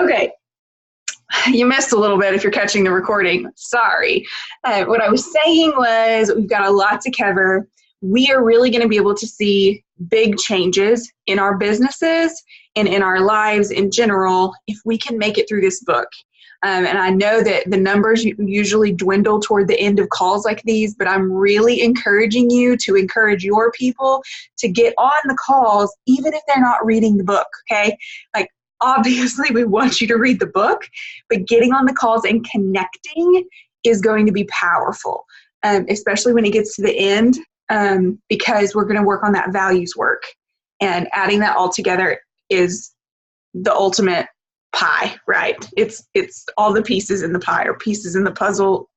Okay, you missed a little bit if you're catching the recording. Sorry. What I was saying was we've got a lot to cover. We are really going to be able to see big changes in our businesses and in our lives in general if we can make it through this book. And I know that the numbers usually dwindle toward the end of calls like these, but I'm really encouraging you to encourage your people to get on the calls, even if they're not reading the book, okay? Like, obviously, we want you to read the book, but getting on the calls and connecting is going to be powerful, especially when it gets to the end, because we're going to work on that values work. And adding that all together is the ultimate pie, right? It's all the pieces in the pie or pieces in the puzzle.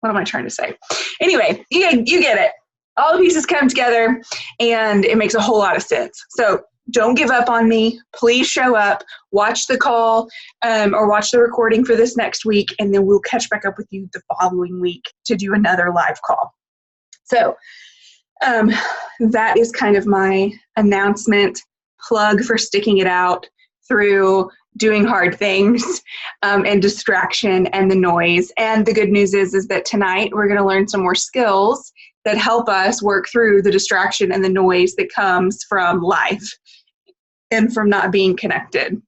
What am I trying to say? Anyway, you get it. All the pieces come together and it makes a whole lot of sense. So don't give up on me. Please show up, watch the call or watch the recording for this next week, and then we'll catch back up with you the following week to do another live call. So that is kind of my announcement, plug for sticking it out through doing hard things and distraction and the noise. And the good news is that tonight we're going to learn some more skills that help us work through the distraction and the noise that comes from life and from not being connected.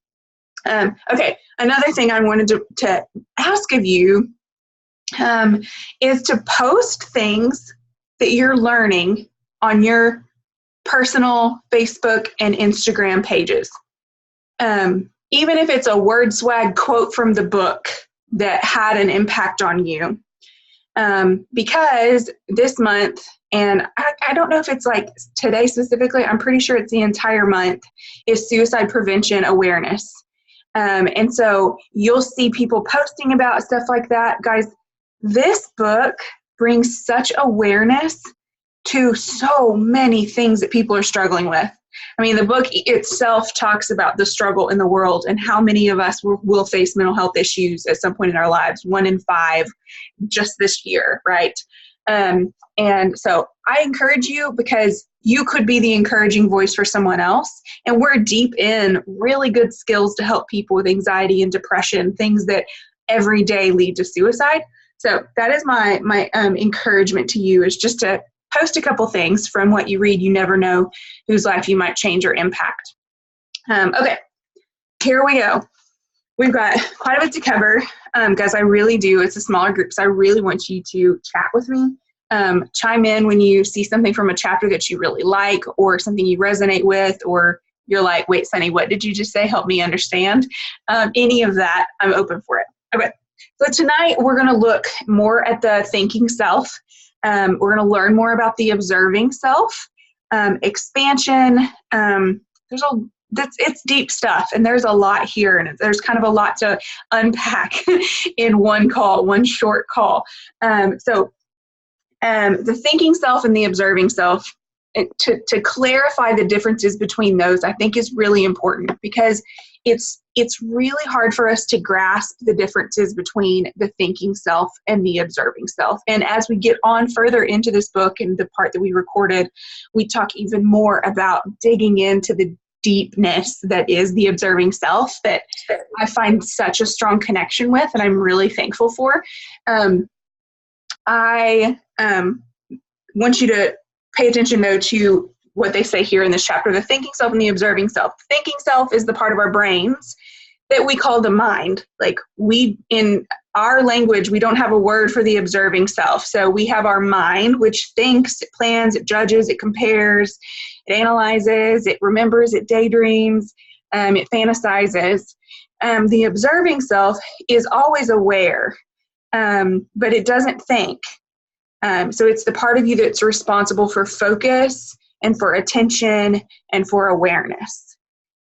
Okay, another thing I wanted to ask of you is to post things that you're learning on your personal Facebook and Instagram pages. Even if it's a word swag quote from the book that had an impact on you. Because this month, and I don't know if it's like today specifically, I'm pretty sure it's the entire month, is suicide prevention awareness. And so you'll see people posting about stuff like that. Guys, this book brings such awareness to so many things that people are struggling with. I mean, the book itself talks about the struggle in the world and how many of us will face mental health issues at some point in our lives, 1 in 5 just this year, right? And so I encourage you because you could be the encouraging voice for someone else. And we're deep in really good skills to help people with anxiety and depression, things that every day lead to suicide. So that is my encouragement to you, is just to post a couple things from what you read. You never know whose life you might change or impact. Okay, here we go. We've got quite a bit to cover. Guys, I really do. It's a smaller group, so I really want you to chat with me. Chime in when you see something from a chapter that you really like or something you resonate with, or you're like, wait, Sunny, what did you just say? Help me understand. Any of that, I'm open for it. Okay, so tonight we're going to look more at the thinking self. We're going to learn more about the observing self, expansion. It's deep stuff, and there's a lot here, and there's kind of a lot to unpack in one short call. So the thinking self and the observing self, to clarify the differences between those, I think is really important, because it's really hard for us to grasp the differences between the thinking self and the observing self. And as we get on further into this book and the part that we recorded, we talk even more about digging into the deepness that is the observing self that I find such a strong connection with, and I'm really thankful for. I want you to pay attention, though, to what they say here in this chapter, the thinking self and the observing self. The thinking self is the part of our brains that we call the mind. Like, in our language, we don't have a word for the observing self. So we have our mind, which thinks, it plans, it judges, it compares, it analyzes, it remembers, it daydreams, it fantasizes. The observing self is always aware, but it doesn't think. So it's the part of you that's responsible for focus and for attention and for awareness.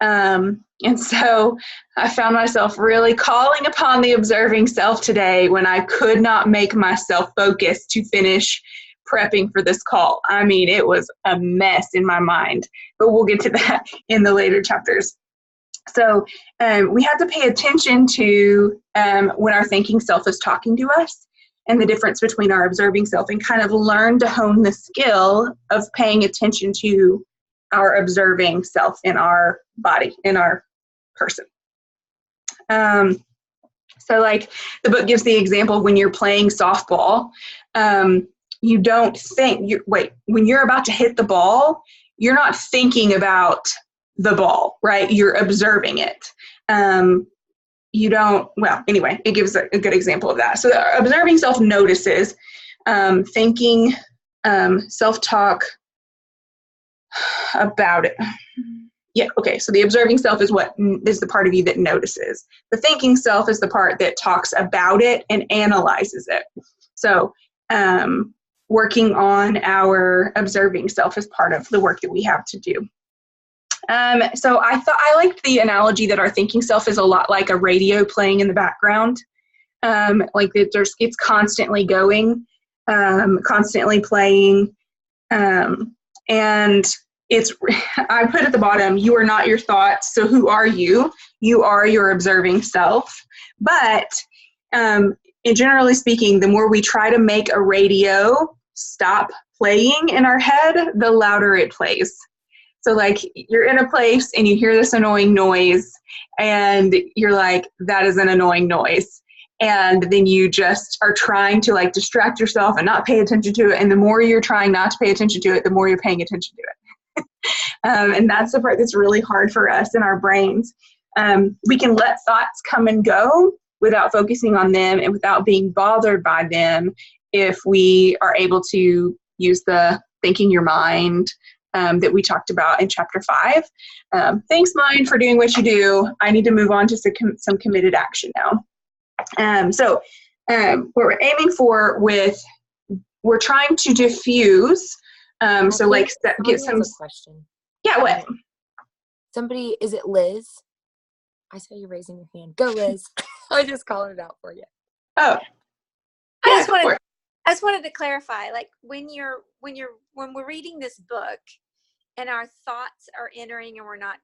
And so I found myself really calling upon the observing self today when I could not make myself focus to finish prepping for this call. I mean, it was a mess in my mind, but we'll get to that in the later chapters. So we have to pay attention to when our thinking self is talking to us, and the difference between our observing self, and kind of learn to hone the skill of paying attention to our observing self in our body, in our person. So like the book gives the example when you're playing softball, you don't think, when you're about to hit the ball, you're not thinking about the ball, right? You're observing it. Anyway, it gives a good example of that. So observing self notices, thinking, self-talk about it. Yeah, okay, so the observing self is what is the part of you that notices. The thinking self is the part that talks about it and analyzes it. So working on our observing self is part of the work that we have to do. So I liked the analogy that our thinking self is a lot like a radio playing in the background. Like it's constantly going, constantly playing, and it's, I put at the bottom, you are not your thoughts, so who are you? You are your observing self. But generally speaking, the more we try to make a radio stop playing in our head, the louder it plays. So like you're in a place and you hear this annoying noise and you're like, that is an annoying noise. And then you just are trying to like distract yourself and not pay attention to it. And the more you're trying not to pay attention to it, the more you're paying attention to it. And that's the part that's really hard for us in our brains. We can let thoughts come and go without focusing on them and without being bothered by them if we are able to use the thinking your mind that we talked about in chapter 5. Thanks, mind, for doing what you do. I need to move on to some committed action now. So what we're aiming for we're trying to diffuse. So like get some question. Yeah, what? Somebody, is it Liz? I saw you raising your hand. Go, Liz. I just called it out for you. Oh. I just wanted to clarify, like when we're reading this book and our thoughts are entering and we're not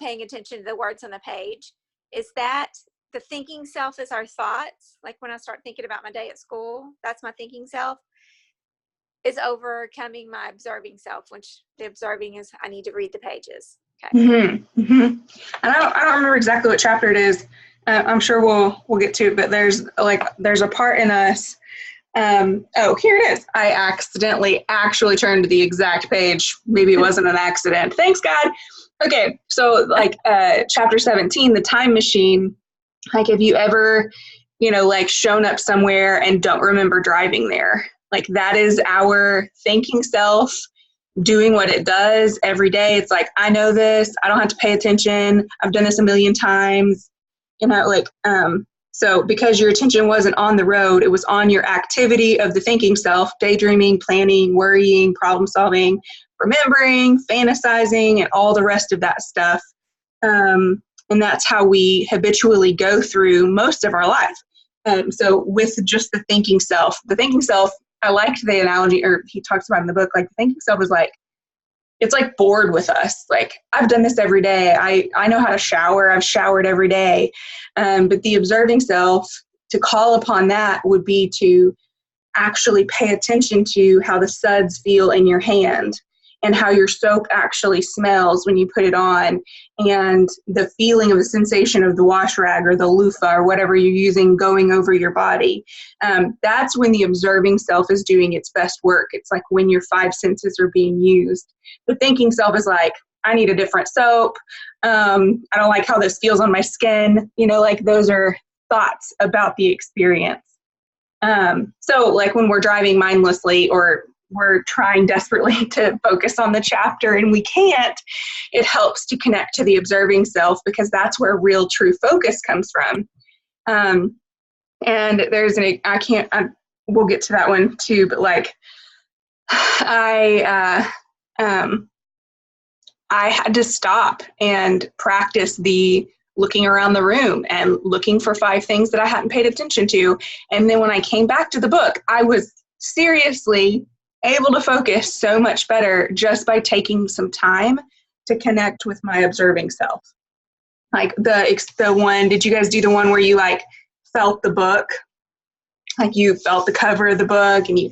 paying attention to the words on the page, is that the thinking self is our thoughts? Like when I start thinking about my day at school, that's my thinking self. Is overcoming my observing self, which the observing is I need to read the pages. Okay. Mm-hmm. Mm-hmm. And I don't remember exactly what chapter it is. I'm sure we'll get to it, but there's a part in us. Here it is. I accidentally actually turned to the exact page. Maybe it wasn't an accident. Thanks, God. Okay, so like chapter 17, the time machine. Like, have you ever, like shown up somewhere and don't remember driving there? Like that is our thinking self doing what it does every day. It's like, I know this, I don't have to pay attention. I've done this a million times, so because your attention wasn't on the road, it was on your activity of the thinking self, daydreaming, planning, worrying, problem solving, remembering, fantasizing, and all the rest of that stuff. And that's how we habitually go through most of our life. So with just the thinking self, I liked the analogy, or he talks about in the book, like the thinking self is like, it's like bored with us. Like, I've done this every day. I know how to shower. I've showered every day. But the observing self, to call upon that would be to actually pay attention to how the suds feel in your hand and how your soap actually smells when you put it on, and the feeling of the sensation of the wash rag or the loofah or whatever you're using going over your body. That's when the observing self is doing its best work. It's like when your 5 senses are being used. The thinking self is like, I need a different soap. I don't like how this feels on my skin. Like those are thoughts about the experience. So like when we're driving mindlessly or we're trying desperately to focus on the chapter and we can't, it helps to connect to the observing self, because that's where real true focus comes from. And there's we'll get to that one too, but like I had to stop and practice the looking around the room and looking for 5 things that I hadn't paid attention to. And then when I came back to the book, I was seriously able to focus so much better just by taking some time to connect with my observing self. Like the one, did you guys do the one where you like felt the book? Like you felt the cover of the book and you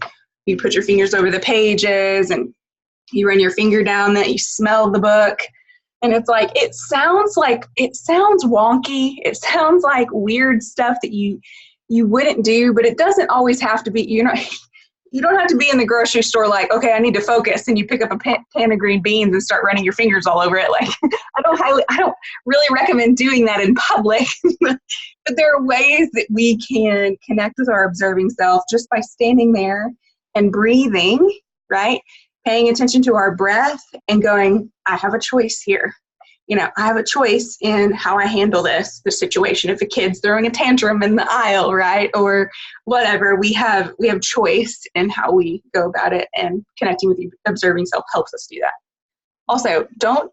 put your fingers over the pages and you run your finger down that, you smelled the book. And it's like, it sounds wonky. It sounds like weird stuff that you wouldn't do, but it doesn't always have to be, you don't have to be in the grocery store like, okay, I need to focus, and you pick up a pan of green beans and start running your fingers all over it. Like, I don't really recommend doing that in public. But there are ways that we can connect with our observing self just by standing there and breathing, right? Paying attention to our breath and going, I have a choice here. I have a choice in how I handle the situation. If a kid's throwing a tantrum in the aisle, right, or whatever, we have choice in how we go about it, and connecting with the observing self helps us do that. Also, don't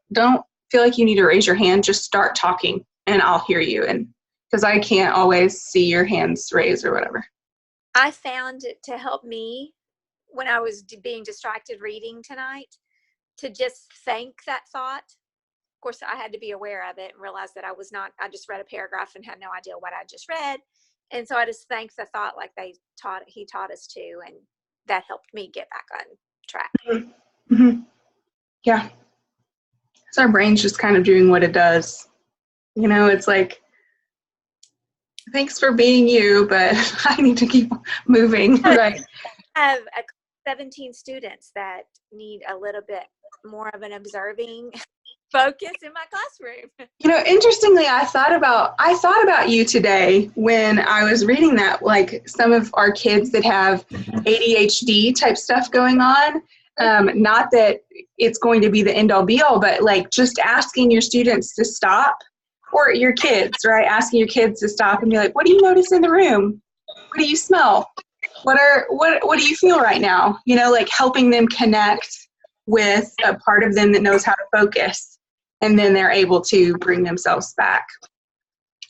feel like you need to raise your hand. Just start talking, and I'll hear you, and because I can't always see your hands raised or whatever. I found it to help me when I was being distracted reading tonight to just think that thought. Of course, I had to be aware of it and realize that I just read a paragraph and had no idea what I just read. And so I just thanked the thought like he taught us to, and that helped me get back on track. Mm-hmm. Yeah. So our brain's just kind of doing what it does. It's like, thanks for being you, but I need to keep moving, right? I have 17 students that need a little bit more of an observing focus in my classroom. Interestingly, I thought about you today when I was reading that, like some of our kids that have ADHD type stuff going on. Not that it's going to be the end all be all, but like just asking your students to stop, or your kids, right? Asking your kids to stop and be like, what do you notice in the room? What do you smell? What do you feel right now? Like helping them connect with a part of them that knows how to focus. And then they're able to bring themselves back.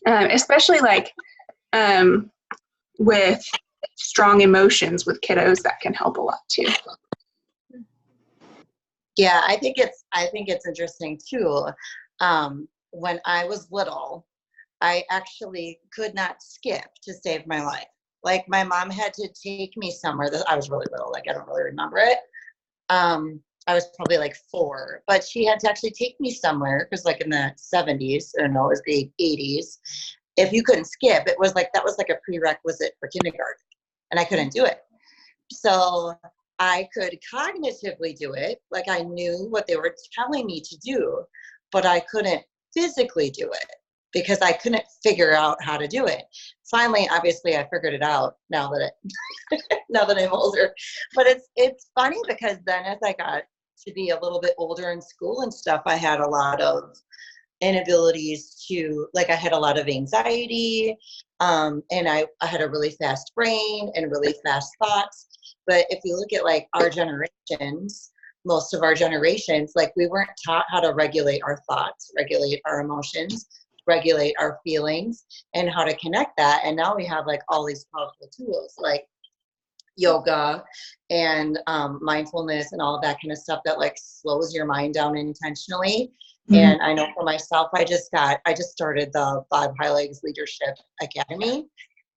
Especially like with strong emotions with kiddos, that can help a lot too. Yeah, I think it's interesting too. When I was little, I actually could not skip to save my life. Like my mom had to take me somewhere. I was really little, like I don't really remember it. I was probably like 4, but she had to actually take me somewhere because like in the 70s, or no, it was the 80s. If you couldn't skip, that was like a prerequisite for kindergarten, and I couldn't do it. So I could cognitively do it, like I knew what they were telling me to do, but I couldn't physically do it because I couldn't figure out how to do it. Finally, obviously, I figured it out now that I'm older. But it's funny because then as I got to be a little bit older in school and stuff, I had a lot of inabilities to, like I had a lot of anxiety, and I had a really fast brain and really fast thoughts. But if you look at like our generations, most of our generations, like we weren't taught how to regulate our thoughts, regulate our emotions, regulate our feelings, and how to connect that. And now we have like all these powerful tools like yoga and mindfulness and all of that kind of stuff that like slows your mind down intentionally. Mm-hmm. And I know for myself, I just started the Bob Heilig's Leadership Academy.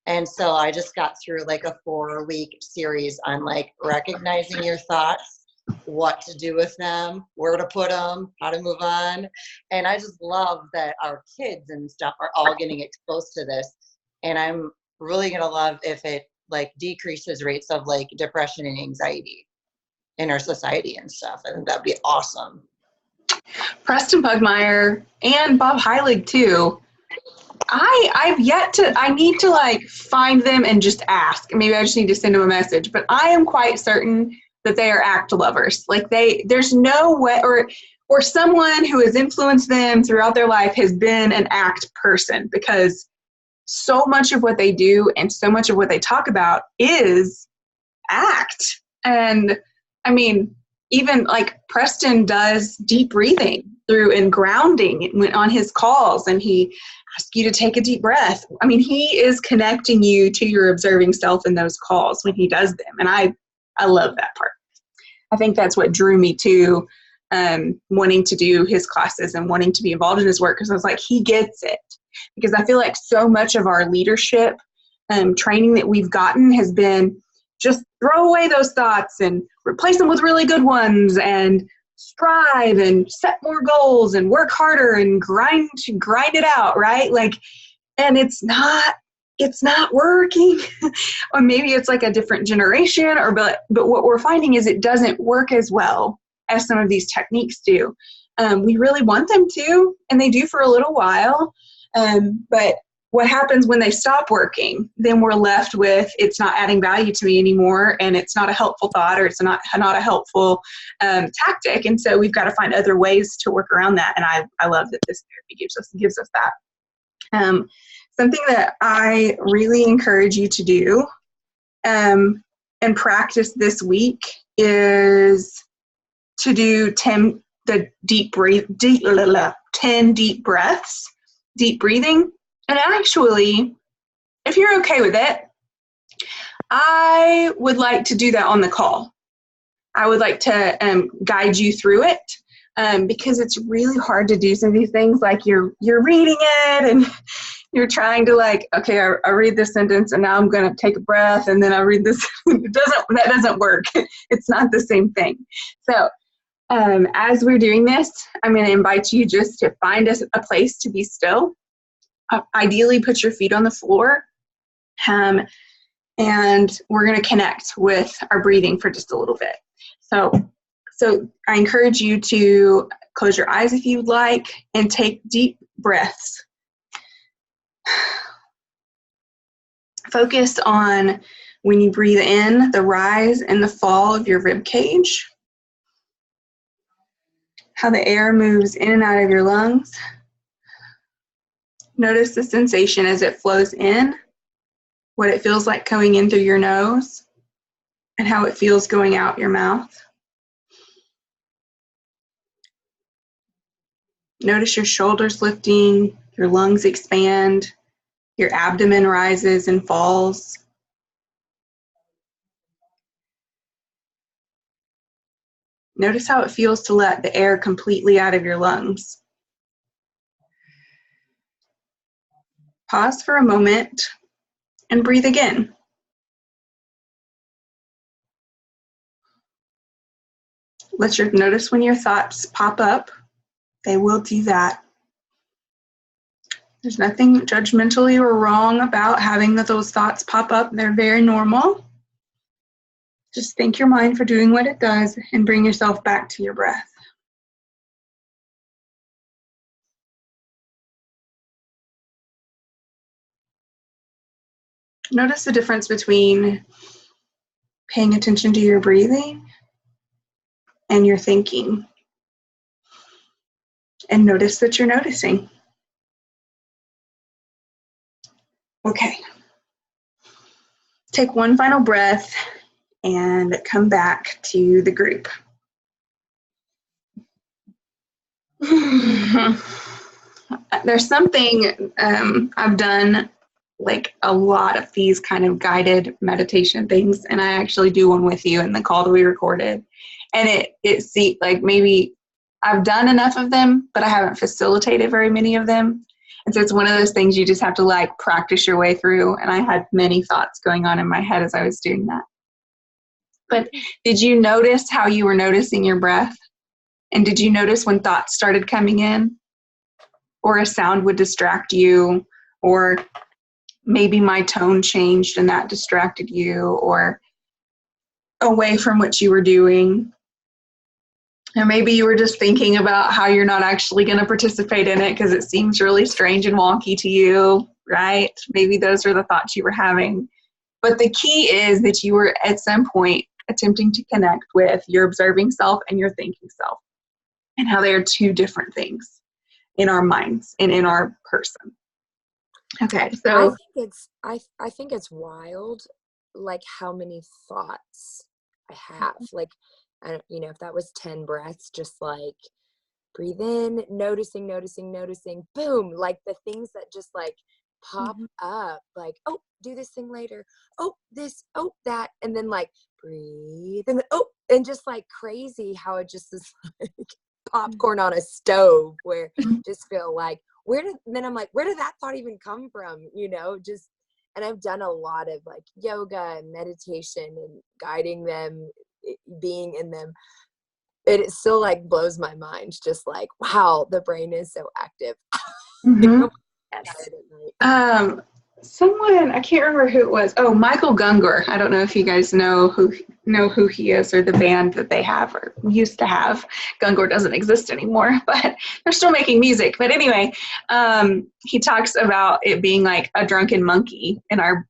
And so I just got through like a 4-week series on like recognizing your thoughts, what to do with them, where to put them, how to move on. And I just love that our kids and stuff are all getting exposed to this. And I'm really going to love if it like decreases rates of like depression and anxiety in our society and stuff. I think that'd be awesome. Preston Pugmire and Bob Heilig too. I need to like find them and just ask. Maybe I just need to send them a message, but I am quite certain that they are ACT lovers. Like there's no way, or someone who has influenced them throughout their life has been an ACT person, because so much of what they do and so much of what they talk about is ACT. And I mean, even like Preston does deep breathing through and grounding on his calls, and he asks you to take a deep breath. I mean, he is connecting you to your observing self in those calls when he does them. And I love that part. I think that's what drew me to wanting to do his classes and wanting to be involved in his work, because I was like, he gets it. Because I feel like so much of our leadership training that we've gotten has been just throw away those thoughts and replace them with really good ones and strive and set more goals and work harder and grind it out, right? Like, and it's not working. Or maybe it's like a different generation, but what we're finding is it doesn't work as well as some of these techniques do. We really want them to, and they do for a little while, but what happens when they stop working? Then we're left with, it's not adding value to me anymore, and it's not a helpful thought, or it's not a helpful tactic. And so we've got to find other ways to work around that. And I love that this therapy gives us that. Something that I really encourage you to do and practice this week is to do 10 deep breaths, deep breathing. And actually, if you're okay with it, I would like to do that on the call. I would like to guide you through it because it's really hard to do some of these things. Like you're reading it and you're trying to like, okay, I read this sentence and now I'm going to take a breath and then I read this. That doesn't work. It's not the same thing. So as we're doing this, I'm going to invite you just to find a place to be still. Ideally, put your feet on the floor, and we're going to connect with our breathing for just a little bit. So I encourage you to close your eyes if you'd like and take deep breaths. Focus on when you breathe in, the rise and the fall of your rib cage, how the air moves in and out of your lungs. Notice the sensation as it flows in, what it feels like going in through your nose, and how it feels going out your mouth. Notice your shoulders lifting, your lungs expand, your abdomen rises and falls. Notice how it feels to let the air completely out of your lungs. Pause for a moment and breathe again. Notice when your thoughts pop up. They will do that. There's nothing judgmentally or wrong about having those thoughts pop up. They're very normal. Just thank your mind for doing what it does and bring yourself back to your breath. Notice the difference between paying attention to your breathing and your thinking. And notice that you're noticing. Okay. Take one final breath and come back to the group. There's something I've done, like a lot of these kind of guided meditation things, and I actually do one with you in the call that we recorded. And like maybe I've done enough of them, but I haven't facilitated very many of them. And so it's one of those things you just have to like practice your way through. And I had many thoughts going on in my head as I was doing that. But did you notice how you were noticing your breath? And did you notice when thoughts started coming in? Or a sound would distract you, or maybe my tone changed and that distracted you, or away from what you were doing. And maybe you were just thinking about how you're not actually going to participate in it because it seems really strange and wonky to you, right? Maybe those are the thoughts you were having. But the key is that you were at some point attempting to connect with your observing self and your thinking self, and how they are two different things in our minds and in our person. Okay, so I think it's wild, like how many thoughts I have. Like, if that was 10 breaths, just like breathe in, noticing, boom, like the things that just like pop up, like, oh, do this thing later, oh, this, oh, that, and then like breathe, and then, oh, and just like crazy how it just is like popcorn on a stove, where just feel like, then I'm like, where did that thought even come from? And I've done a lot of like yoga and meditation and guiding them, being in them. it still like blows my mind. Just like, wow, the brain is so active. Mm-hmm. Yes. Someone, I can't remember who it was. Oh, Michael Gungor. I don't know if you guys know who he is or the band that they have or used to have. Gungor doesn't exist anymore, but they're still making music. But anyway, he talks about it being like a drunken monkey in our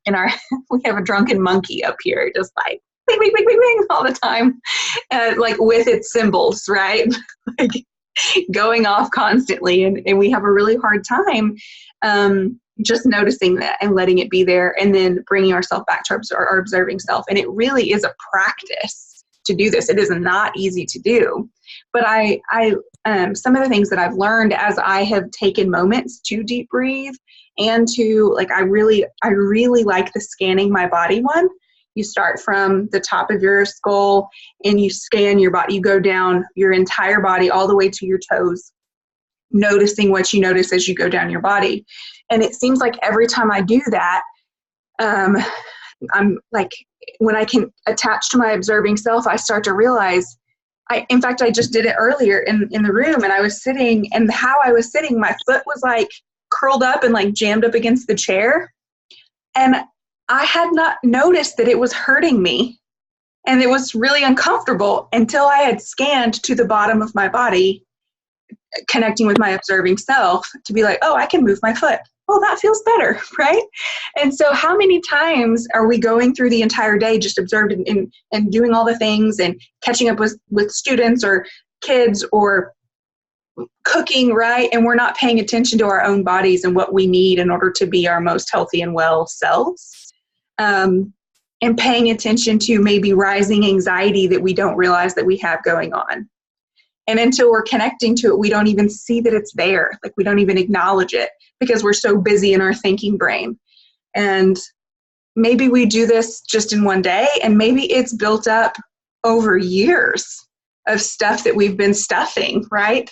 we have a drunken monkey up here, just like bing, bing, bing, bing, bing all the time, like with its symbols, right? Like going off constantly, and we have a really hard time just noticing that and letting it be there, and then bringing ourselves back to our observing self. And it really is a practice to do this. It is not easy to do, but I some of the things that I've learned as I have taken moments to deep breathe and to like, I really like the scanning my body one. You start from the top of your skull and you scan your body. You go down your entire body all the way to your toes, noticing what you notice as you go down your body. And it seems like every time I do that, I'm like, when I can attach to my observing self, I start to realize, in fact, I just did it earlier in the room, and I was sitting, and how I was sitting, my foot was like curled up and like jammed up against the chair. And I had not noticed that it was hurting me. And it was really uncomfortable until I had scanned to the bottom of my body, connecting with my observing self to be like, oh, I can move my foot. Oh, that feels better, right? And so how many times are we going through the entire day just observing and doing all the things and catching up with students or kids or cooking, right? And we're not paying attention to our own bodies and what we need in order to be our most healthy and well selves. And paying attention to maybe rising anxiety that we don't realize that we have going on. And until we're connecting to it, we don't even see that it's there. Like we don't even acknowledge it because we're so busy in our thinking brain. And maybe we do this just in one day, and maybe it's built up over years of stuff that we've been stuffing, right?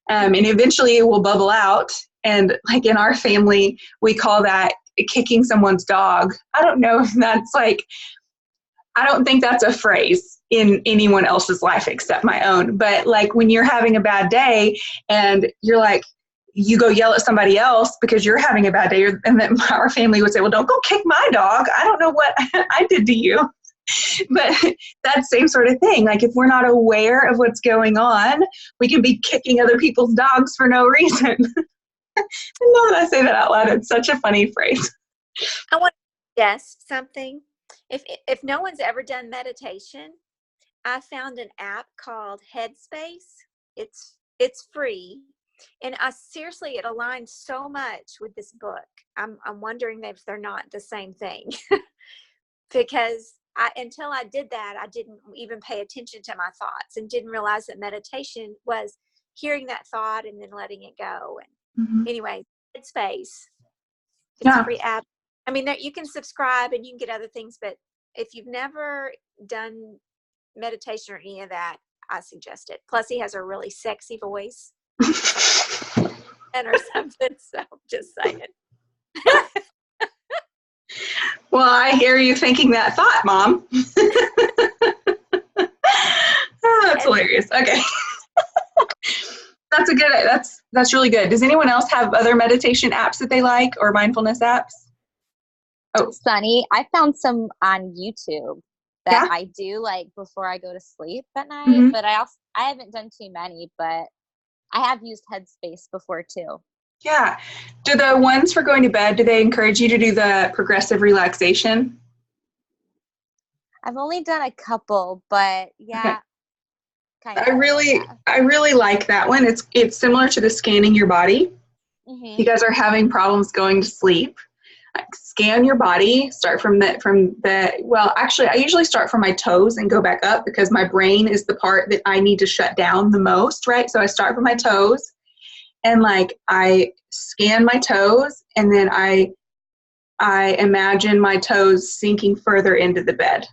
And eventually it will bubble out. And like in our family, we call that kicking someone's dog. I don't know if that's like, I don't think that's a phrase in anyone else's life except my own. But like when you're having a bad day and you're like, you go yell at somebody else because you're having a bad day, and then our family would say, well, don't go kick my dog. I don't know what I did to you. But that same sort of thing. Like if we're not aware of what's going on, we can be kicking other people's dogs for no reason. And now that I say that out loud, it's such a funny phrase. I want to suggest something. If no one's ever done meditation, I found an app called Headspace. It's free, and seriously, it aligns so much with this book. I'm wondering if they're not the same thing, because until I did that, I didn't even pay attention to my thoughts and didn't realize that meditation was hearing that thought and then letting it go. And anyway, Headspace. It's a free app. I mean, you can subscribe and you can get other things, but if you've never done meditation or any of that, I suggest it. Plus, he has a really sexy voice and or something. So, just saying. Well, I hear you thinking that thought, Mom. Oh, that's hilarious. Okay. That's really good. Does anyone else have other meditation apps that they like or mindfulness apps? Oh, Sunny, I found some on YouTube that I do like before I go to sleep at night, but I haven't done too many, but I have used Headspace before too. Yeah. Do the ones for going to bed, do they encourage you to do the progressive relaxation? I've only done a couple, but yeah. Okay. I really like that one. It's similar to the scanning your body. You guys are having problems going to sleep. Scan your body, start from well, actually, I usually start from my toes and go back up because my brain is the part that I need to shut down the most, right? So I start from my toes and like I scan my toes, and then I imagine my toes sinking further into the bed.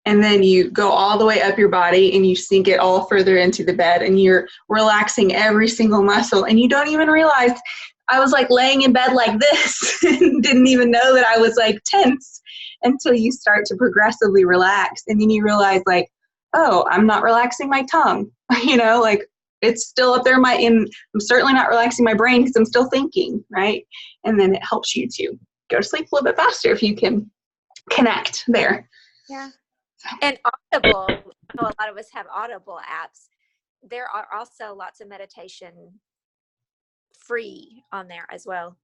And then you go all the way up your body and you sink it all further into the bed, and you're relaxing every single muscle, and you don't even realize. I was like laying in bed like this and didn't even know that I was like tense until you start to progressively relax. And then you realize like, oh, I'm not relaxing my tongue. Like it's still up there I'm certainly not relaxing my brain because I'm still thinking, right? And then it helps you to go to sleep a little bit faster if you can connect there. Yeah. And Audible, I know a lot of us have Audible apps. There are also lots of meditation free on there as well.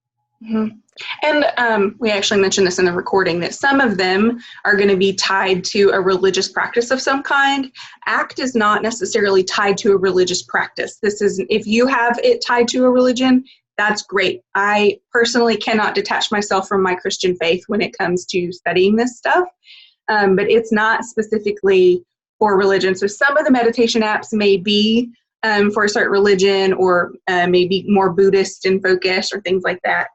Mm-hmm. And we actually mentioned this in the recording that some of them are going to be tied to a religious practice of some kind. ACT is not necessarily tied to a religious practice. If you have it tied to a religion, that's great. I personally cannot detach myself from my Christian faith when it comes to studying this stuff, but it's not specifically for religion. So some of the meditation apps may be for a certain religion or maybe more Buddhist in focus or things like that.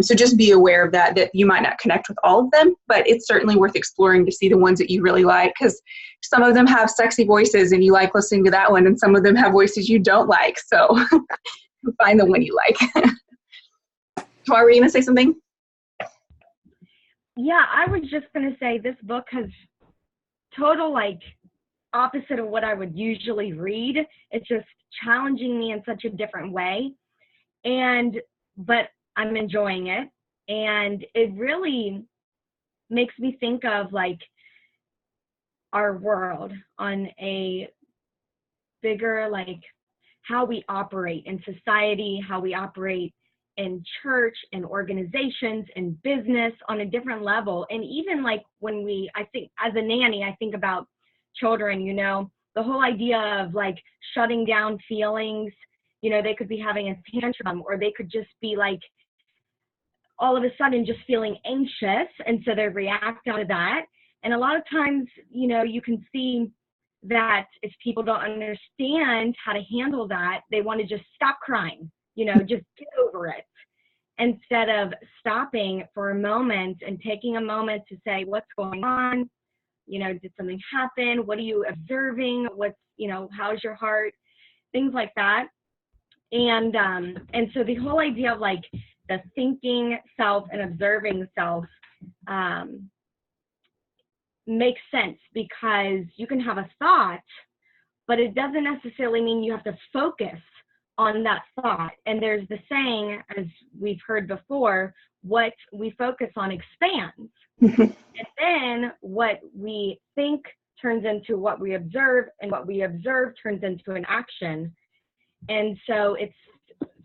So just be aware of that you might not connect with all of them, but it's certainly worth exploring to see the ones that you really like, because some of them have sexy voices and you like listening to that one, and some of them have voices you don't like. So find the one you like. Why were you going to say something? Yeah, I was just going to say this book has total opposite of what I would usually read. It's just challenging me in such a different way. But I'm enjoying it. And it really makes me think of our world on a bigger, how we operate in society, how we operate in church and organizations and business on a different level. And even when I think as a nanny, I think about children, the whole idea of shutting down feelings. They could be having a tantrum, or they could just be all of a sudden just feeling anxious, and so they react out of that. And a lot of times, you can see that if people don't understand how to handle that, they want to just stop crying, just get over it, instead of stopping for a moment and taking a moment to say, what's going on? Did something happen? What are you observing? How's your heart? Things like that. And so the whole idea of the thinking self and observing self makes sense, because you can have a thought, but it doesn't necessarily mean you have to focus on that thought. And there's the saying, as we've heard before, what we focus on expands. And then what we think turns into what we observe, and what we observe turns into an action. And so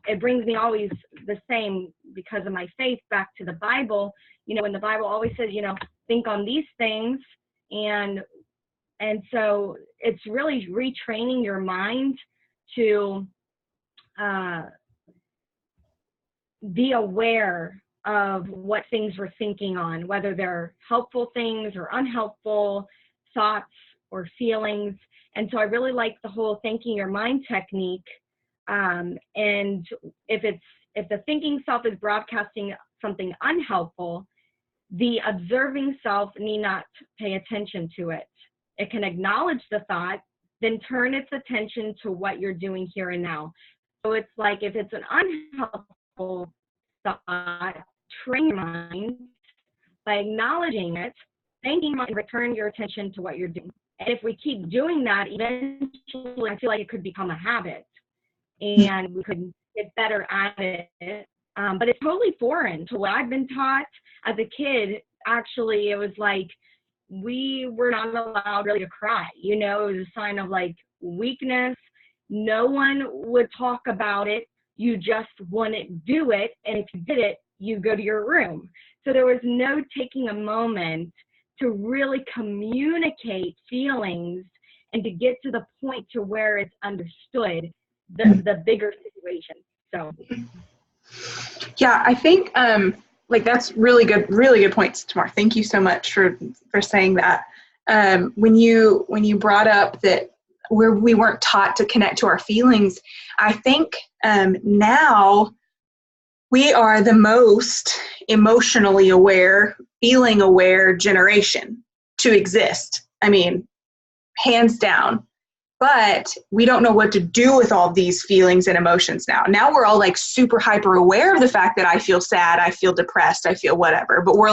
it brings me always the same, because of my faith, back to the Bible. When the Bible always says, think on these things. And so it's really retraining your mind to be aware of what things we're thinking on, whether they're helpful things or unhelpful thoughts or feelings. And so I really like the whole thanking your mind technique. And if the thinking self is broadcasting something unhelpful, the observing self need not pay attention to it. It can acknowledge the thought, then turn its attention to what you're doing here and now. So it's if it's an unhelpful thought, train your mind by acknowledging it, thanking it, and return your attention to what you're doing. And if we keep doing that, eventually I feel like it could become a habit, and we could get better at it. But it's totally foreign to what I've been taught as a kid. Actually, it was we were not allowed really to cry. It was a sign of weakness. No one would talk about it. You just wouldn't do it. And if you did it, you go to your room. So there was no taking a moment to really communicate feelings and to get to the point to where it's understood, the bigger situation. So yeah, I think that's really good points, Tamar. Thank you so much for saying that. When you brought up that we weren't taught to connect to our feelings, I think now we are the most emotionally aware, feeling aware generation to exist. I mean, hands down. But we don't know what to do with all these feelings and emotions now. Now we're all super hyper aware of the fact that I feel sad, I feel depressed, I feel whatever. But we're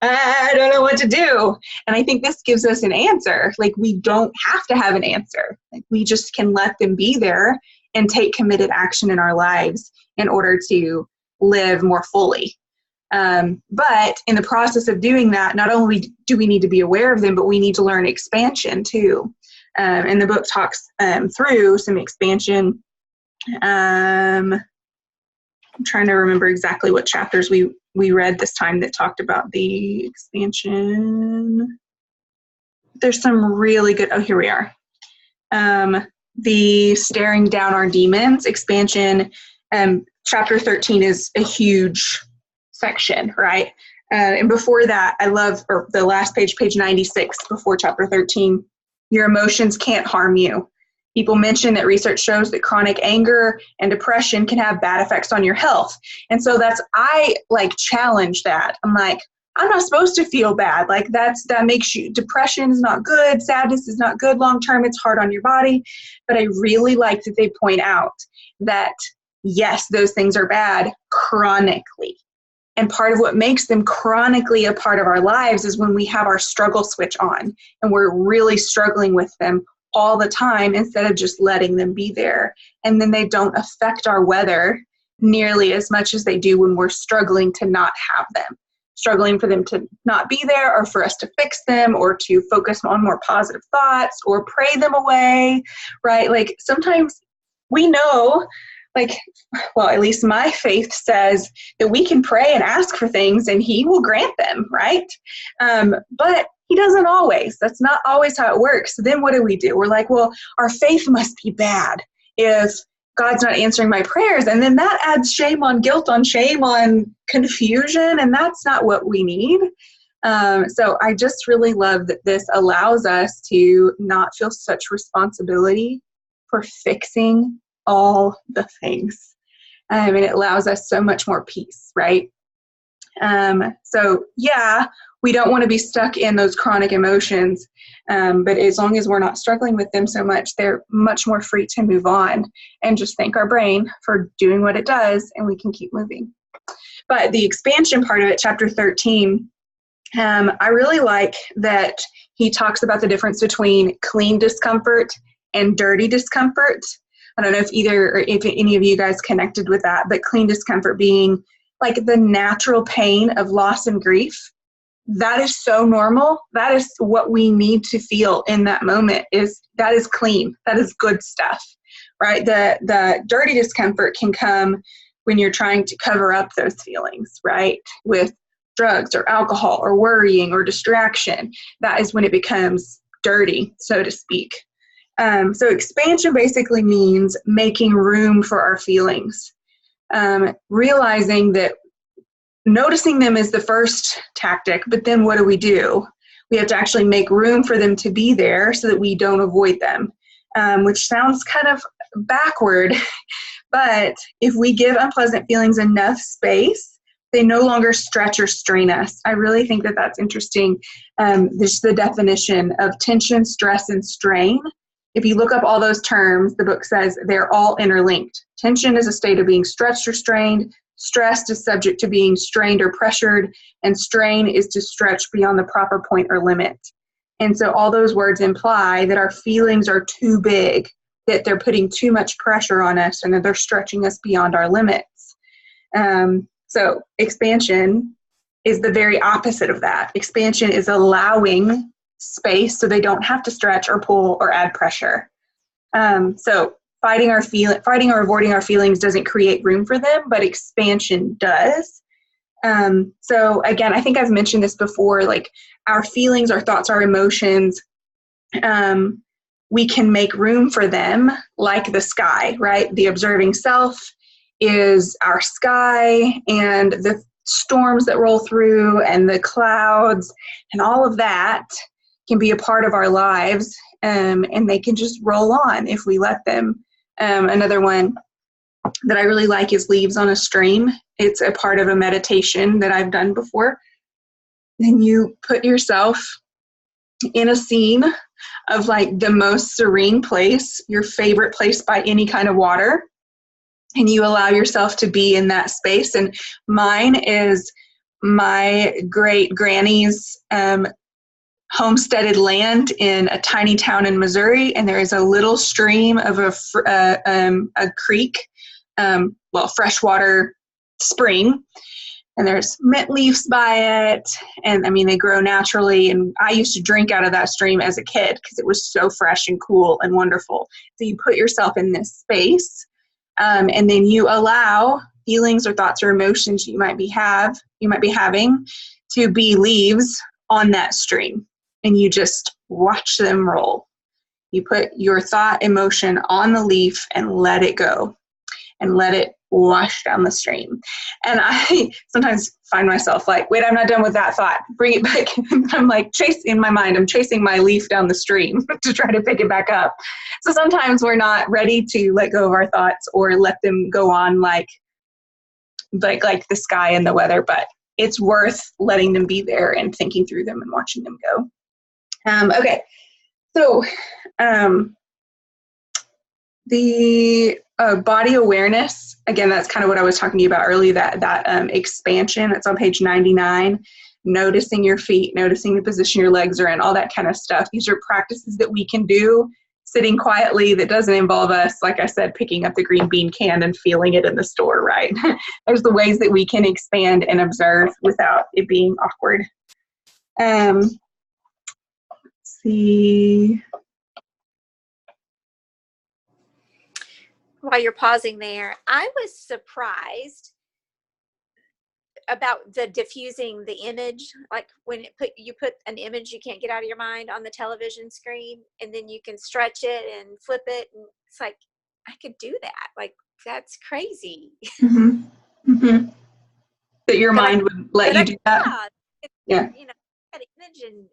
I don't know what to do. And I think this gives us an answer. Like, we don't have to have an answer. Like, we just can let them be there and take committed action in our lives in order to live more fully. But in the process of doing that, not only do we need to be aware of them, but we need to learn expansion too. And the book talks through some expansion. I'm trying to remember exactly what chapters we read this time that talked about the expansion. There's some really good, oh, here we are. The staring down our demons, expansion, chapter 13 is a huge section, right? And before that, I love, or the last page, page 96, before chapter 13, your emotions can't harm you. People mention that research shows that chronic anger and depression can have bad effects on your health. And so I challenge that. I'm like, I'm not supposed to feel bad. Like, that makes you, depression is not good. Sadness is not good long-term. It's hard on your body. But I really like that they point out that, yes, those things are bad chronically. And part of what makes them chronically a part of our lives is when we have our struggle switch on and we're really struggling with them all the time instead of just letting them be there. And then they don't affect our weather nearly as much as they do when we're struggling to not have them, struggling for them to not be there, or for us to fix them, or to focus on more positive thoughts or pray them away, right? Like, sometimes we know, like, well, at least my faith says that we can pray and ask for things and he will grant them, right? But he doesn't always. That's not always how it works. So then what do? We're like, well, our faith must be bad if God's not answering my prayers. And then that adds shame on guilt on shame on confusion. And that's not what we need. So I just really love that this allows us to not feel such responsibility for fixing all the things. And it allows us so much more peace, right? So yeah, we don't want to be stuck in those chronic emotions, but as long as we're not struggling with them so much, they're much more free to move on and just thank our brain for doing what it does, and we can keep moving. But the expansion part of it, chapter 13, I really like that he talks about the difference between clean discomfort and dirty discomfort. I don't know if any of you guys connected with that, but clean discomfort being like the natural pain of loss and grief. That is so normal. That is what we need to feel in that moment. That is clean. That is good stuff, right? The dirty discomfort can come when you're trying to cover up those feelings, right? With drugs or alcohol or worrying or distraction. That is when it becomes dirty, so to speak. So expansion basically means making room for our feelings. Realizing that noticing them is the first tactic, but then what do? We have to actually make room for them to be there so that we don't avoid them, which sounds kind of backward, but if we give unpleasant feelings enough space, they no longer stretch or strain us. I really think that that's interesting. This is the definition of tension, stress, and strain. If you look up all those terms, the book says they're all interlinked. Tension is a state of being stretched or strained. Stressed is subject to being strained or pressured, and strain is to stretch beyond the proper point or limit. And so all those words imply that our feelings are too big, that they're putting too much pressure on us, and that they're stretching us beyond our limits. So expansion is the very opposite of that. Expansion is allowing space so they don't have to stretch or pull or add pressure. So fighting or avoiding our feelings doesn't create room for them, but expansion does. So again, I think I've mentioned this before, like our feelings, our thoughts, our emotions, we can make room for them like the sky, right? The observing self is our sky, and the storms that roll through and the clouds and all of that can be a part of our lives, and they can just roll on if we let them. Another one that I really like is leaves on a stream. It's a part of a meditation that I've done before. Then you put yourself in a scene of like the most serene place, your favorite place by any kind of water, and you allow yourself to be in that space. And mine is my great granny's homesteaded land in a tiny town in Missouri, and there is a little stream of a creek, freshwater spring, and there's mint leaves by it, and I mean they grow naturally, and I used to drink out of that stream as a kid because it was so fresh and cool and wonderful. So you put yourself in this space, and then you allow feelings or thoughts or emotions you might be having to be leaves on that stream, and you just watch them roll. You put your thought, emotion on the leaf and let it go and let it wash down the stream. And I sometimes find myself like, wait, I'm not done with that thought. Bring it back. I'm like in my mind, I'm chasing my leaf down the stream to try to pick it back up. So sometimes we're not ready to let go of our thoughts or let them go on like the sky and the weather, but it's worth letting them be there and thinking through them and watching them go. Okay. So, the body awareness, again, that's kind of what I was talking to you about earlier, that expansion. It's on page 99, noticing your feet, noticing the position your legs are in, all that kind of stuff. These are practices that we can do sitting quietly that doesn't involve us, like I said, picking up the green bean can and feeling it in the store, right? There's the ways that we can expand and observe without it being awkward. Let's see. While you're pausing there, I was surprised about the diffusing the image, like when you put an image you can't get out of your mind on the television screen, and then you can stretch it and flip it, and it's like, I could do that. Like, that's crazy. Mm-hmm. Mm-hmm. That your mind would let you do that? Yeah. You know, that image, and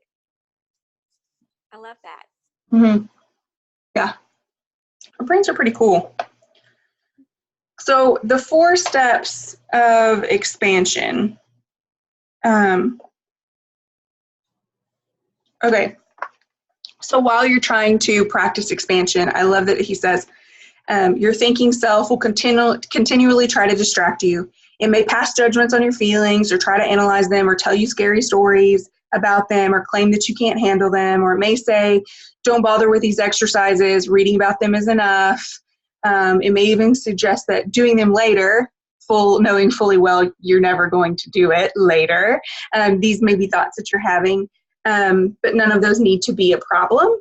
I love that. Mm-hmm. Yeah. Our brains are pretty cool. So the 4 steps of expansion. Okay. So while you're trying to practice expansion, I love that he says, your thinking self will continually try to distract you. It may pass judgments on your feelings or try to analyze them or tell you scary stories about them or claim that you can't handle them, or it may say, don't bother with these exercises, reading about them is enough. It may even suggest that doing them later, knowing fully well you're never going to do it later. These may be thoughts that you're having, but none of those need to be a problem.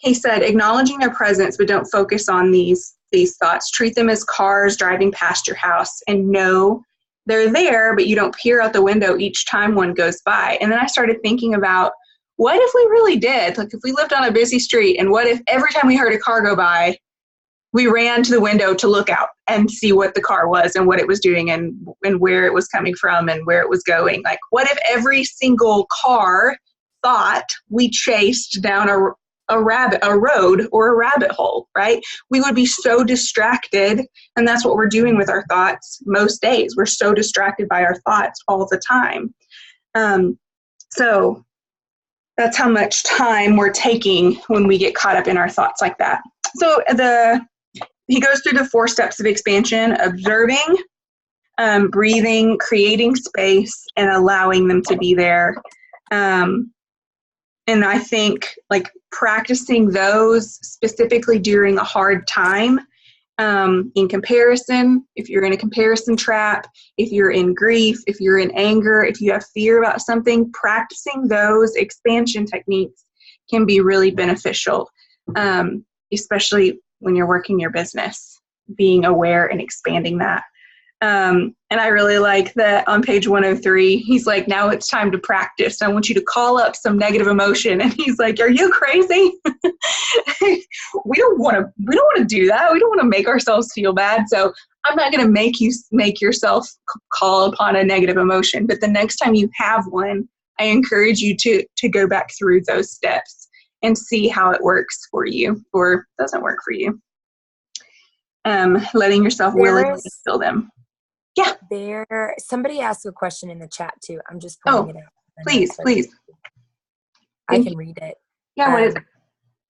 He said, acknowledging their presence, but don't focus on these thoughts. Treat them as cars driving past your house, and know they're there, but you don't peer out the window each time one goes by. And then I started thinking about, what if we really did? Like, if we lived on a busy street, and what if every time we heard a car go by, we ran to the window to look out and see what the car was and what it was doing and where it was coming from and where it was going? Like, what if every single car thought we chased down a road or a rabbit hole, right? We would be so distracted, and that's what we're doing with our thoughts most days. We're so distracted by our thoughts all the time. So that's how much time we're taking when we get caught up in our thoughts like that. So he goes through the 4 steps of expansion: observing, breathing, creating space, and allowing them to be there. And I think, like, practicing those specifically during a hard time, in comparison, if you're in a comparison trap, if you're in grief, if you're in anger, if you have fear about something, practicing those expansion techniques can be really beneficial, especially when you're working your business, being aware and expanding that. And I really like that on page 103, he's like, now it's time to practice. I want you to call up some negative emotion. And he's like, are you crazy? We don't want to do that. We don't want to make ourselves feel bad. So I'm not going to make yourself call upon a negative emotion. But the next time you have one, I encourage you to go back through those steps and see how it works for you or doesn't work for you. Letting yourself willingly feel them. Yeah. Somebody asked a question in the chat too. I'm just pulling it out. Please. I can read it. Yeah, what is it?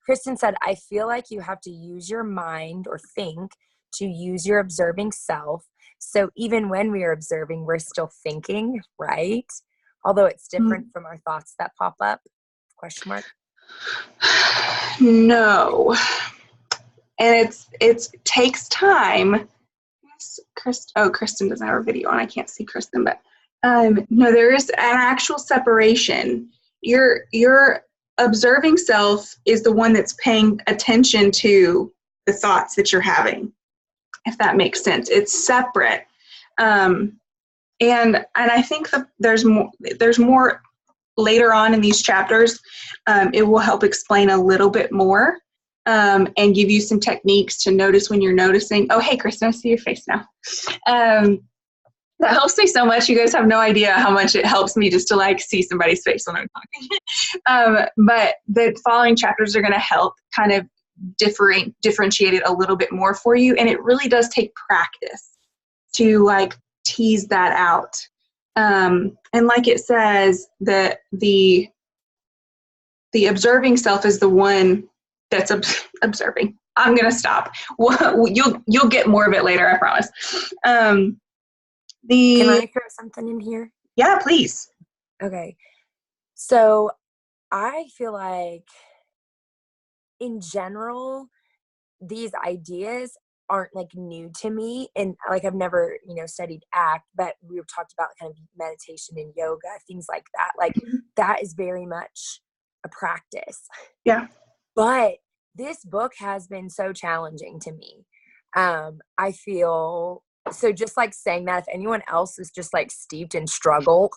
Kristen said, I feel like you have to use your mind or think to use your observing self So even when we are observing, we're still thinking, right? Although it's different from our thoughts that pop up, question mark. No. And it takes time. Kristen doesn't have her video on. I can't see Kristen, but no, there is an actual separation. Your observing self is the one that's paying attention to the thoughts that you're having, if that makes sense. It's separate. And I think that there's more later on in these chapters. It will help explain a little bit more. And give you some techniques to notice when you're noticing. Oh, hey, Kristen, I see your face now. That helps me so much. You guys have no idea how much it helps me just to like see somebody's face when I'm talking. But the following chapters are going to help kind of differentiate it a little bit more for you. And it really does take practice to like tease that out. And like it says, that the observing self is the one that's observing. I'm gonna stop. You'll get more of it later, I promise. Can I throw something in here? Yeah, please. Okay. So I feel like in general, these ideas aren't like new to me, and like I've never studied ACT, but we've talked about kind of meditation and yoga, things like that. Like that is very much a practice. Yeah. But this book has been so challenging to me. I feel so, just like saying that, if anyone else is just like steeped in struggle,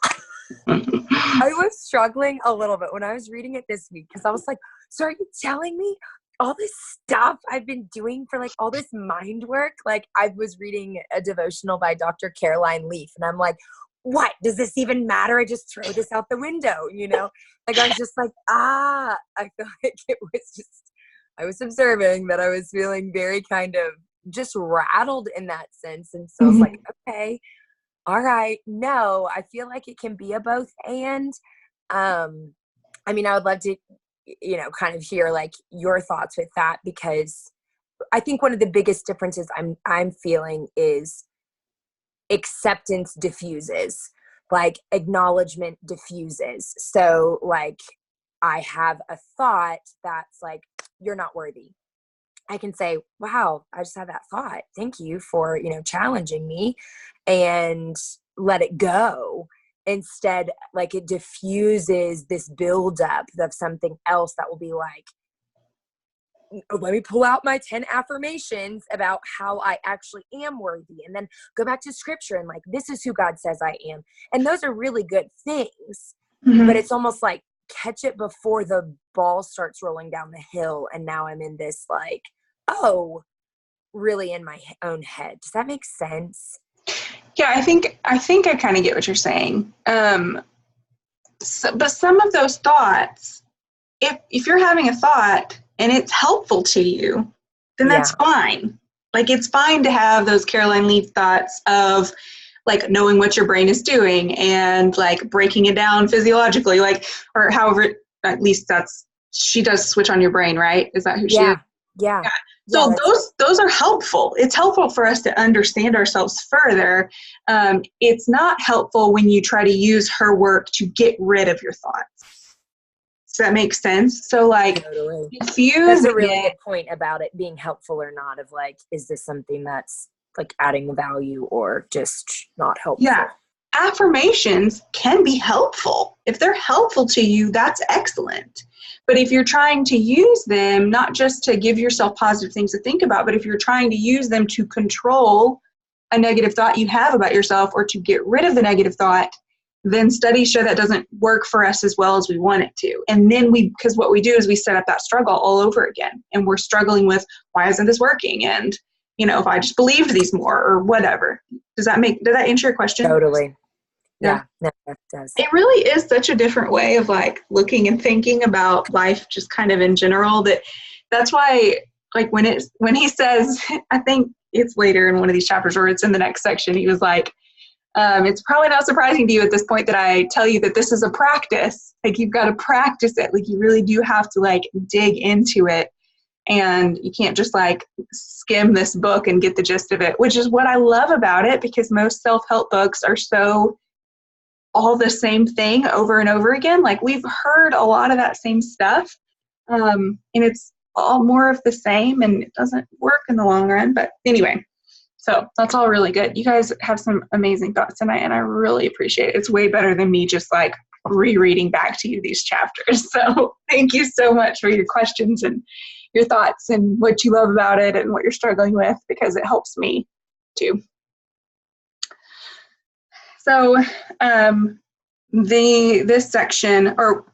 I was struggling a little bit when I was reading it this week, because I was like, so are you telling me all this stuff I've been doing for like all this mind work? Like I was reading a devotional by Dr. Caroline Leaf, and I'm like, what does this even matter? I just throw this out the window, Like I was just like, I feel like it was just, I was observing that I was feeling very kind of just rattled in that sense. And so I was like, okay, all right. No, I feel like it can be a both and. I mean, I would love to, kind of hear like your thoughts with that, because I think one of the biggest differences I'm feeling is acceptance diffuses, like acknowledgement diffuses. So like I have a thought that's like, you're not worthy. I can say, wow, I just had that thought. Thank you for, challenging me, and let it go. Instead, like it diffuses this buildup of something else that will be like, let me pull out my 10 affirmations about how I actually am worthy, and then go back to scripture and like, this is who God says I am. And those are really good things, but it's almost like catch it before the ball starts rolling down the hill. And now I'm in this like, oh, really in my own head. Does that make sense? Yeah, I think I kind of get what you're saying. But some of those thoughts, if you're having a thought and it's helpful to you, then that's fine. Like it's fine to have those Caroline Leaf thoughts of like knowing what your brain is doing and like breaking it down physiologically, like, or however, at least she does switch on your brain, right? Is that who she is? Yeah. So those are helpful. It's helpful for us to understand ourselves further. It's not helpful when you try to use her work to get rid of your thoughts. Does that make sense? So like, totally. That's a really good point about it being helpful or not, of like, is this something that's like adding value or just not helpful? Yeah. Affirmations can be helpful. If they're helpful to you, that's excellent. But if you're trying to use them, not just to give yourself positive things to think about, but if you're trying to use them to control a negative thought you have about yourself or to get rid of the negative thought, then studies show that doesn't work for us as well as we want it to. And then because what we do is we set up that struggle all over again. And we're struggling with, why isn't this working? And, if I just believed these more or whatever. Did that answer your question? Totally. Yeah, no, that does. It really is such a different way of like looking and thinking about life just kind of in general, that's why like when he says, I think it's later in one of these chapters or it's in the next section, he was like, it's probably not surprising to you at this point that I tell you that this is a practice. Like you've got to practice it. Like you really do have to like dig into it. And you can't just like skim this book and get the gist of it, which is what I love about it, because most self-help books are so all the same thing over and over again. Like, we've heard a lot of that same stuff, and it's all more of the same, and it doesn't work in the long run. But anyway, so that's all really good. You guys have some amazing thoughts tonight, and I really appreciate it. It's way better than me just like rereading back to you these chapters. So thank you so much for your questions and your thoughts and what you love about it and what you're struggling with, because it helps me too. So this section, or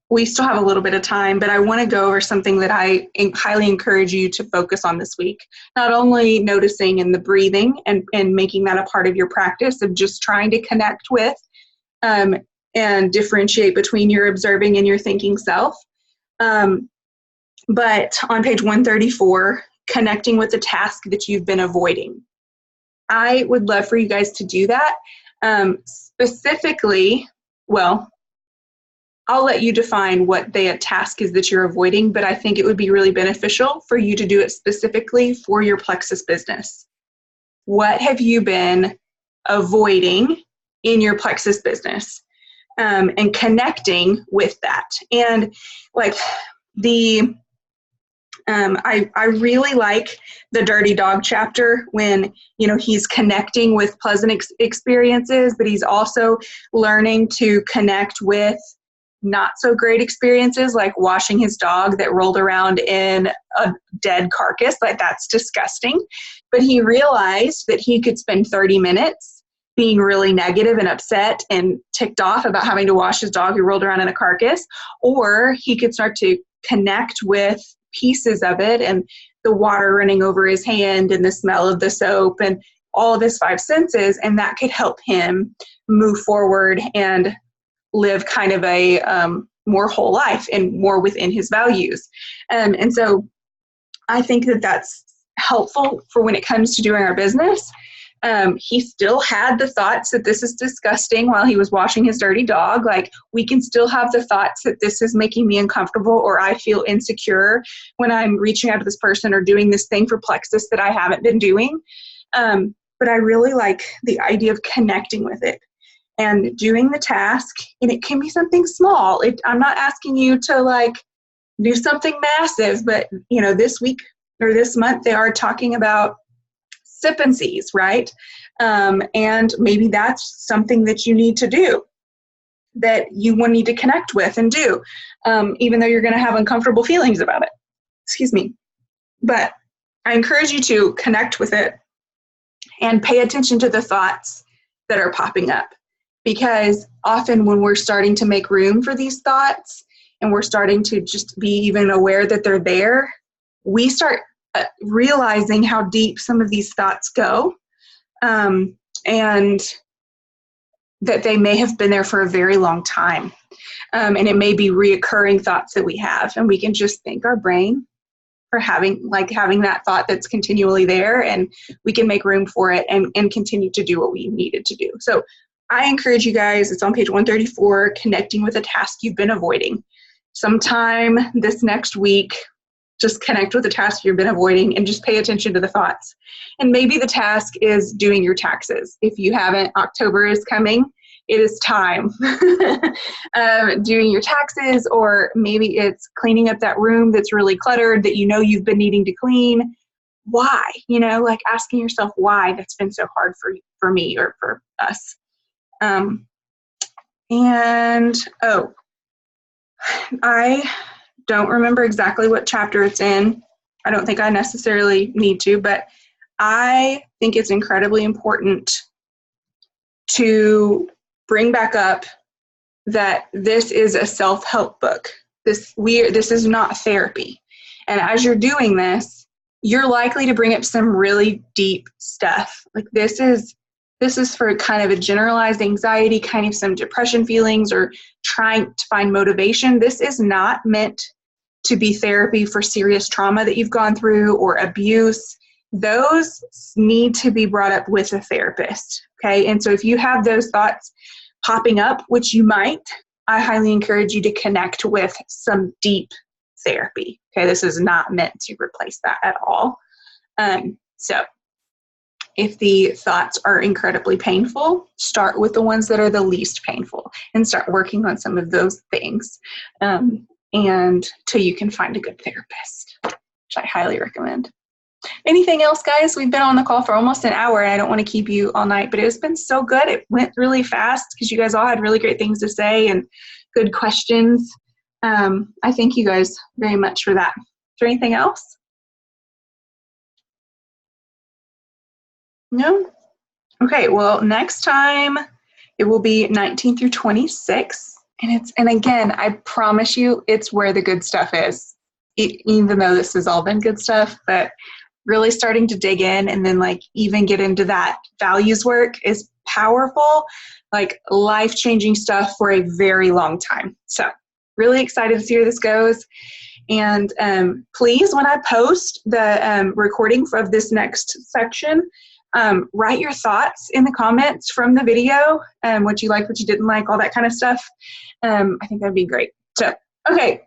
we still have a little bit of time, but I want to go over something that I highly encourage you to focus on this week. Not only noticing in the breathing and making that a part of your practice of just trying to connect with and differentiate between your observing and your thinking self, but on page 134, connecting with the task that you've been avoiding. I would love for you guys to do that. Specifically, well, I'll let you define what the task is that you're avoiding, but I think it would be really beneficial for you to do it specifically for your plexus business. What have you been avoiding in your plexus business? And connecting with that. And like I really like the dirty dog chapter when, he's connecting with pleasant experiences, but he's also learning to connect with not so great experiences, like washing his dog that rolled around in a dead carcass. Like, that's disgusting. But he realized that he could spend 30 minutes being really negative and upset and ticked off about having to wash his dog who rolled around in a carcass, or he could start to connect with pieces of it and the water running over his hand and the smell of the soap and all of his five senses, and that could help him move forward and live kind of a more whole life and more within his values. And so I think that that's helpful for when it comes to doing our business. He still had the thoughts that this is disgusting while he was washing his dirty dog. Like, we can still have the thoughts that this is making me uncomfortable, or I feel insecure when I'm reaching out to this person or doing this thing for plexus that I haven't been doing. But I really like the idea of connecting with it and doing the task. And it can be something small. I'm not asking you to like do something massive, but this week or this month they are talking about sippancies, right? And maybe that's something that you need to do, that you will need to connect with and do, even though you're going to have uncomfortable feelings about it. Excuse me. But I encourage you to connect with it and pay attention to the thoughts that are popping up, because often when we're starting to make room for these thoughts and we're starting to just be even aware that they're there, we start realizing how deep some of these thoughts go, and that they may have been there for a very long time. And it may be reoccurring thoughts that we have, and we can just thank our brain for having that thought that's continually there, and we can make room for it and continue to do what we needed to do. So I encourage you guys, it's on page 134, connecting with a task you've been avoiding. Sometime this next week, just connect with the task you've been avoiding and just pay attention to the thoughts. And maybe the task is doing your taxes. If you haven't, October is coming. It is time. Doing your taxes, or maybe it's cleaning up that room that's really cluttered that you've been needing to clean. Why? Like asking yourself why that's been so hard for me or for us. I don't remember exactly what chapter it's in. I don't think I necessarily need to, but I think it's incredibly important to bring back up that this is a self-help book. This is not therapy. And as you're doing this, you're likely to bring up some really deep stuff. Like this is for kind of a generalized anxiety, kind of some depression feelings, or trying to find motivation. This is not meant to be therapy for serious trauma that you've gone through or abuse. Those need to be brought up with a therapist, okay? And so if you have those thoughts popping up, which you might, I highly encourage you to connect with some deep therapy. Okay, this is not meant to replace that at all. So if the thoughts are incredibly painful, start with the ones that are the least painful and start working on some of those things, and till you can find a good therapist, which I highly recommend. Anything else, guys? We've been on the call for almost an hour, and I don't want to keep you all night, but it's been so good. It went really fast because you guys all had really great things to say and good questions. I thank you guys very much for that. Is there anything else? No? Okay, well, next time it will be 19 through 26. And again, I promise you, it's where the good stuff is. Even though this has all been good stuff, but really starting to dig in and then like even get into that values work is powerful, like life-changing stuff for a very long time. So really excited to see where this goes. And please, when I post the recording of this next section, write your thoughts in the comments from the video, what you liked, what you didn't like, all that kind of stuff. I think that'd be great. So, okay,